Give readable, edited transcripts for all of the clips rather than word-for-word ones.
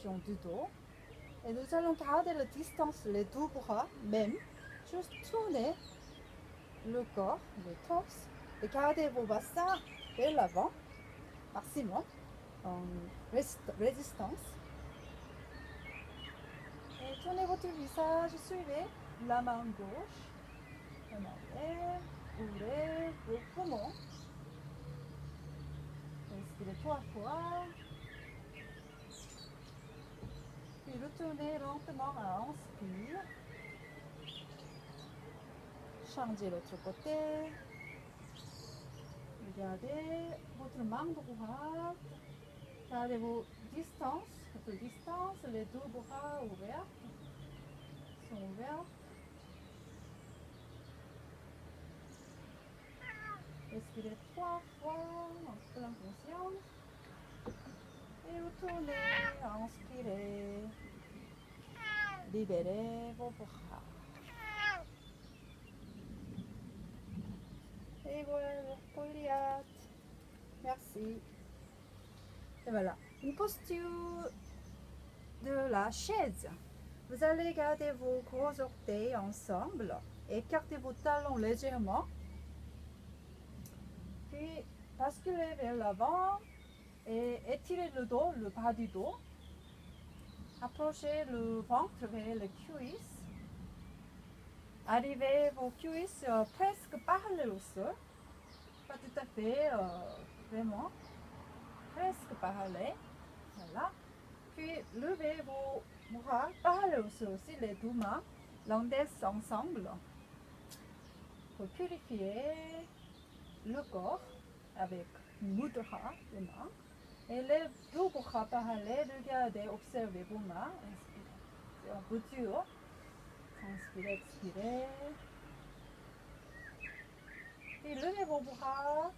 rotation du dos. Et nous allons garder la distance, les deux bras, même. Juste tourner le corps, le torse. Et gardez vos bassins vers l'avant, maximum, en résistance. Et tournez votre visage, suivez la main gauche. En arrière, ouvrez vos poumons. Inspirez 3 fois. Puis retournez lentement à inspire. Changez l'autre côté. Regardez votre main droite. Gardez vos distances, votre distance, les deux bras ouverts. Sont ouverts. Respirez 3 fois en pleine conscience. Et retournez, inspirez. Libérez vos bras. Et voilà, Goliath. Merci. Et voilà, une posture de la chaise. Vous allez garder vos gros orteils ensemble. Écartez vos talons légèrement. Puis basculez vers l'avant et étirez le dos, le bas du dos. Approchez le ventre vers les cuisses. Arrivez vos cuisses presque parallèles au sol. Pas tout à fait, vraiment. Presque parallèles. Voilà. Puis levez vos bras parallèles au sol aussi, les deux mains. L'index ensemble. Pour purifier le corps avec mudra, les mains. Et les deux bras parallèles, regardez, observez vos mains. Inspirez. C'est un peu dur. Inspirez, expirez. Puis levez vos bras.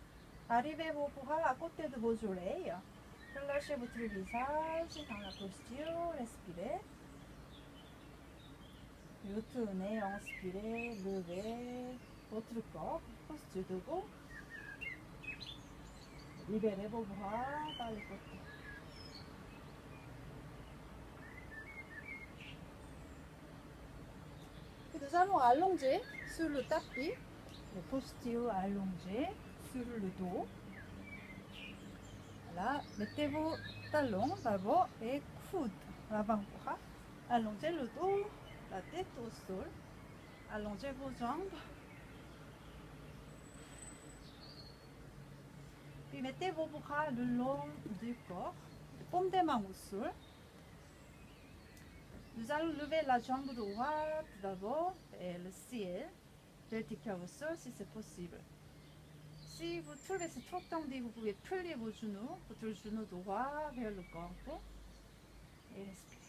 Arrivez vos bras à côté de vos oreilles. Relâchez votre visage dans la posture. Respirez. Retournez, inspirez, levez votre corps. Posture debout. Libérez vos bras par les côtés. Et nous allons allonger sur le tapis. Les postures allongées sur le dos. Voilà, mettez vos talons d'abord et coudes l'avant-bras. Allongez le dos, la tête au sol. Allongez vos jambes. Puis mettez vos bras le long du corps, paume des mains au sol. Nous allons lever la jambe droite d'abord et le ciel, vertical au sol si c'est possible. Si vous trouvez c'est trop tendu, vous pouvez plier vos genoux, votre genou droit vers le corps et respirez.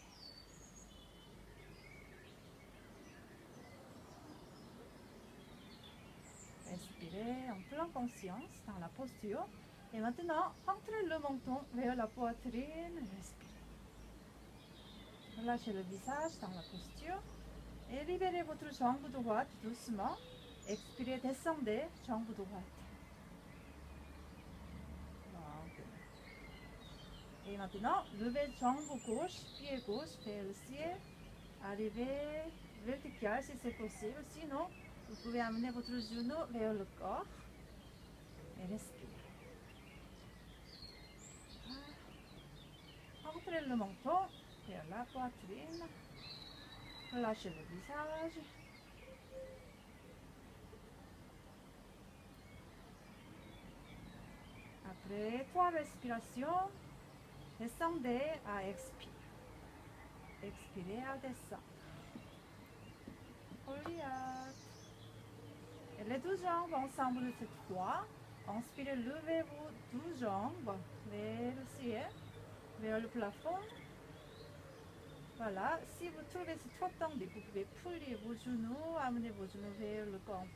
Respirez en pleine conscience dans la posture. Et maintenant, entrez le menton vers la poitrine, respirez. Relâchez le visage dans la posture et libérez votre jambe droite doucement. Expirez, descendez, jambe droite. Et maintenant, levez jambe gauche, pied gauche vers le ciel. Arrivez vertical si c'est possible. Sinon, vous pouvez amener votre genou vers le corps et respirez. Entrez le menton vers la poitrine. Relâchez le visage. Après 3 respirations, descendez à expirer. Expirez à descendre. Goliath. Et les deux jambes ensemble cette fois. Inspirez, levez vos deux jambes vers le ciel, vers le plafond. Voilà, si vous trouvez c'est trop tendu, vous pouvez plier vos genoux, amener vos genoux vers le corps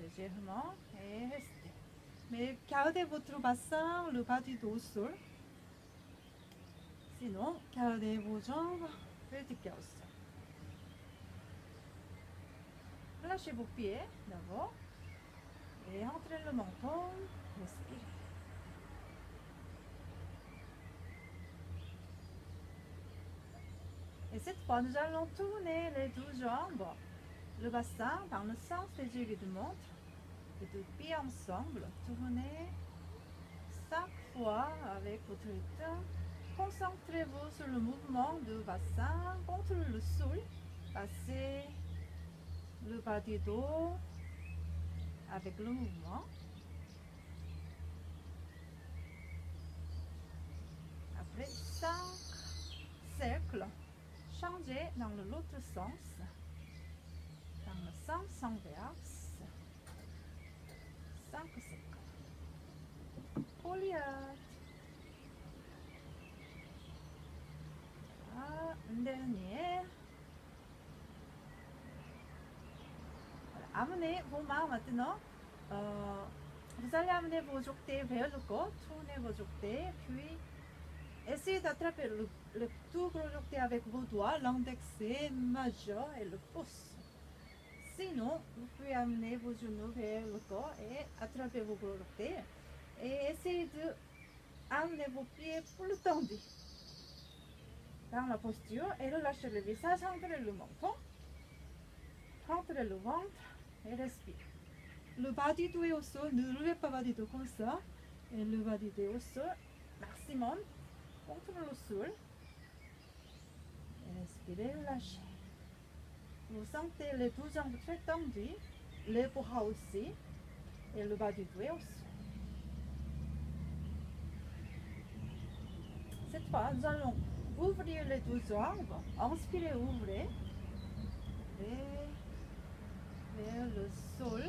légèrement et restez. Mais gardez votre bassin, le bas du dos au sol. Sinon, gardez vos jambes verticales au sol. Relâchez vos pieds d'abord et entrez le menton, respirez. Et cette fois, nous allons tourner les deux jambes, le bassin dans le sens des aiguilles de montre, les deux pieds ensemble. Tournez 5 fois avec votre rythme. Concentrez-vous sur le mouvement du bassin contre le sol. Passez le bas du dos avec le mouvement. Après 5 cercles, changez dans l'autre sens. Dans le sens inverse. 5 cercles. Goliath. Un dernier. Voilà. Amenez vos mains maintenant. Vous allez amener vos orteils vers le corps. Tournez vos orteils. Puis essayez d'attraper le tout gros orteil avec vos doigts. L'index majeur et le pouce. Sinon, vous pouvez amener vos genoux vers le corps et attraper vos gros orteils. Et essayez de amener vos pieds plus tendus dans la posture et relâchez le visage, rentrez le menton, rentrez le ventre et respirez. Le bas du dos est au sol, ne relevez pas le bas du dos comme ça. Et le bas du dos est au sol, maximum, contre le sol. Et respirez, relâchez. Vous sentez les deux jambes très tendues, les bras aussi, et le bas du dos est au sol. Cette fois, nous allons ouvrir les deux jambes. Inspirez, ouvrez. Et vers le sol.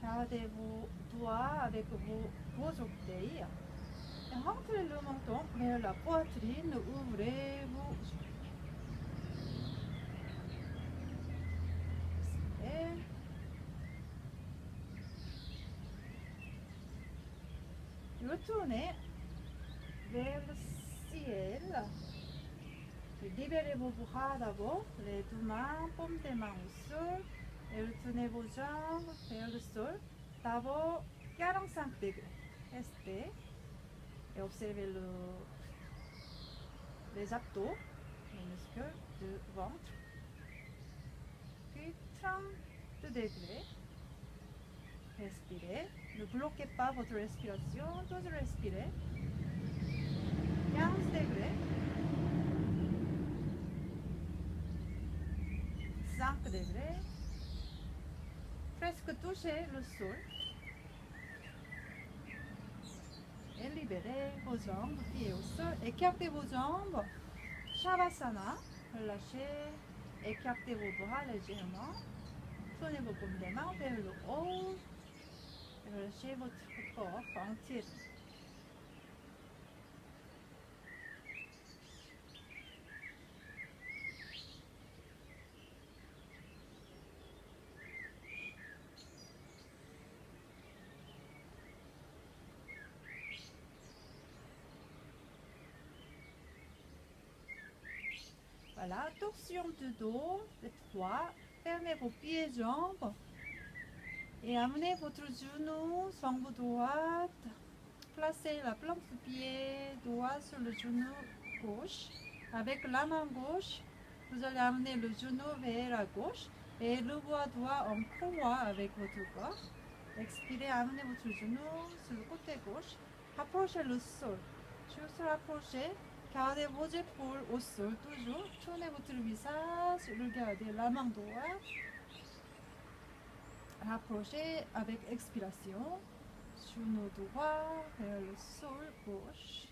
Gardez vos doigts avec vos orteils. Et rentrez le menton vers la poitrine. Ouvrez vos et retournez vers le ciel. Libérez vos bras d'abord, les deux mains, paume des mains au sol. Et retournez vos jambes vers le sol. D'abord 45 degrés. Restez et observez les abdos, les muscles du ventre. Puis 32 degrés. Respirez. Ne bloquez pas votre respiration. Toujours respirez. 15 degrés. 5 degrés. Presque touchez le sol. Et libérez vos jambes, pieds au sol. Écartez vos jambes. Shavasana. Relâchez. Écartez vos bras légèrement. Tournez vos paumes des mains vers le haut. Et relâchez votre corps entier. Voilà, torsion du dos, cette fois, fermez vos pieds et jambes et amenez votre genou sur vos droite. Placez la plante du pied droit sur le genou gauche. Avec la main gauche, vous allez amener le genou vers la gauche et le bras droit en croix avec votre corps. Expirez, amenez votre genou sur le côté gauche. Rapprochez le sol. Juste rapprochez. Gardez vos épaules au sol toujours. Tournez votre visage. Regardez la main droite. Rapprochez avec expiration. Genou droit vers le sol gauche.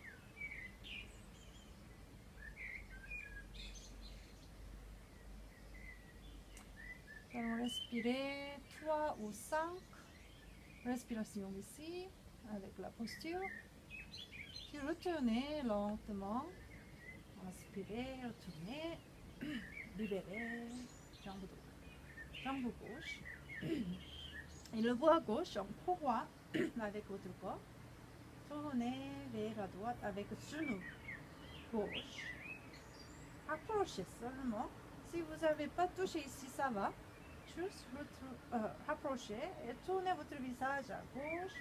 Allons respirer 3 ou 5 respirations ici avec la posture. Puis retournez lentement. Inspirez, retournez. Libérez. Jambe droite. Jambe gauche. Et le bras gauche en croix avec votre corps. Tournez vers la droite avec le genou gauche. Approchez seulement. Si vous n'avez pas touché ici, ça va. Juste rapprochez et tournez votre visage à gauche.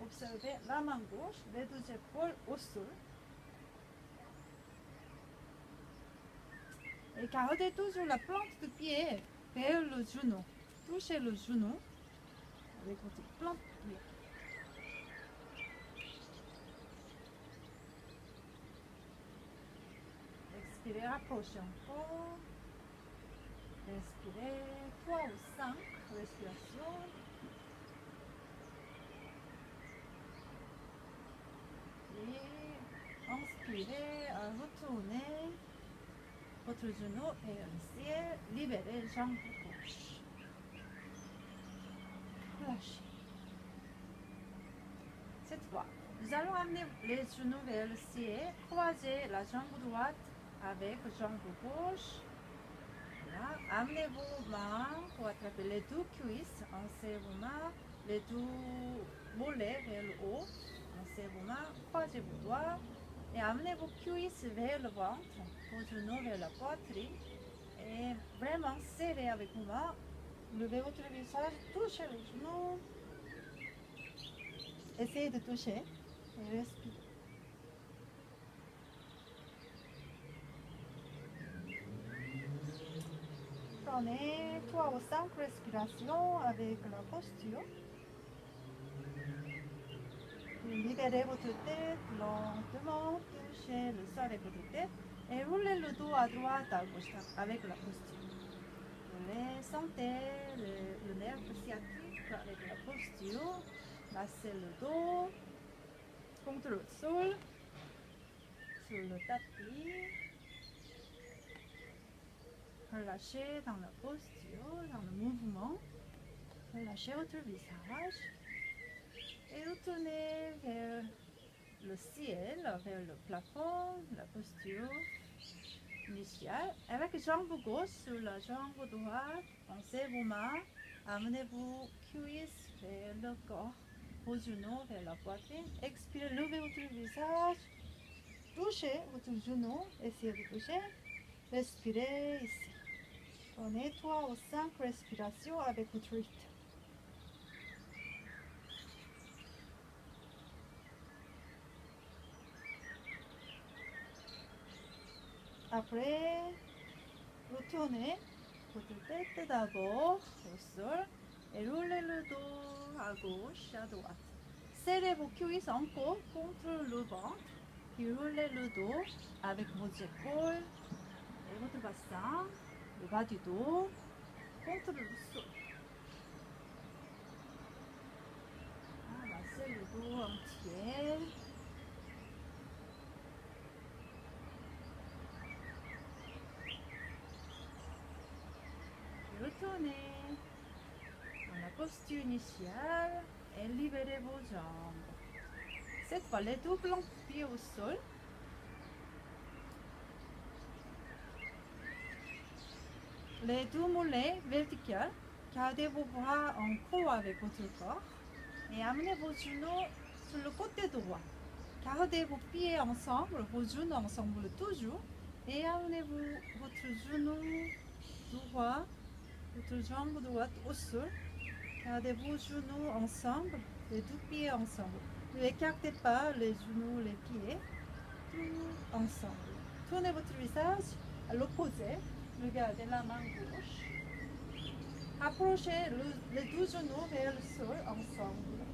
Observez la main gauche, les deux épaules au sol. Et gardez toujours la plante de pied vers le genou. Touchez le genou avec votre plante de pied. Expirez, rapprochez encore. Respirez 3 ou 5 respirations. Et inspirez, retournez votre genou vers le ciel. Libérez jambe gauche. Lâchez. Cette fois, nous allons amener les genoux vers le ciel. Croisez la jambe droite avec la jambe gauche. Voilà. Amenez vos mains pour attraper les deux cuisses. Lancez vos mains, les deux mollets vers le haut. Lancez vos mains, croisez vos doigts. Et amenez vos cuisses vers le ventre, vos genoux vers la poitrine. Et vraiment serrez avec vos mains. Levez votre visage, touchez les genoux. Essayez de toucher et respirez. Prenez 3 ou 5 respirations avec la posture. Libérez votre tête lentement, touchez le sol avec votre tête et roulez le dos à droite, à gauche avec la posture. Sentez le nerf sciatique avec la posture. Massez le dos contre le sol, sur le tapis. Relâchez dans la posture, dans le mouvement. Relâchez votre visage. Et retournez vers le ciel, vers le plafond, la posture initiale. Avec la jambe gauche sur la jambe droite, lancez vos mains, amenez vos cuisses vers le corps, vos genoux vers la poitrine. Expirez, levez votre visage, touchez votre genou, essayez de toucher. Respirez ici. Prenez 3 ou 5 respirations avec votre rythme. Après, retournez votre tête d'abord au sol et roulez le dos à gauche, à droite. Serrez vos cuisses encore contre le ventre et roulez le dos avec vos épaules et votre bassin, le bas du dos contre le sol. Massez le dos entier. Retournez dans la posture initiale et libérez vos jambes. Cette fois, les deux blancs pieds au sol. Les deux mollets verticaux. Gardez vos bras en croix avec votre corps et amenez vos genoux sur le côté droit. Gardez vos pieds ensemble, vos genoux ensemble toujours et amenez votre genou droit, votre jambe droite au sol. Gardez vos genoux ensemble, les deux pieds ensemble. Ne écartez pas les genoux, les pieds, tout ensemble. Tournez votre visage à l'opposé. Regardez la main gauche. Approchez les deux genoux vers le sol ensemble.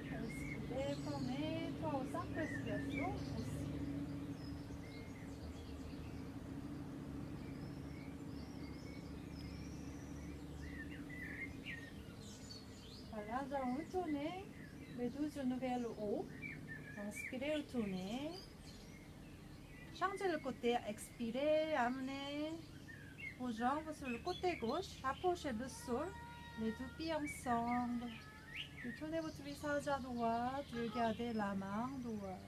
Respirez, prenez 3 ou 5 respirations aussi. Voilà, nous allons retourner les deux genoux vers le haut. Inspirez, retournez. Changez le côté, expirez, amenez vos jambes sur le côté gauche, approchez le sol, les deux pieds ensemble. Tournez votre visage à droite, regardez la main droite.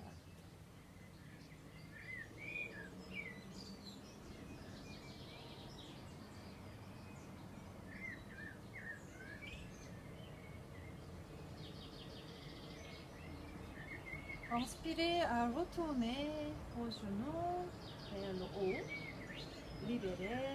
Inspirez à retourner vos genoux vers le haut. Libérez.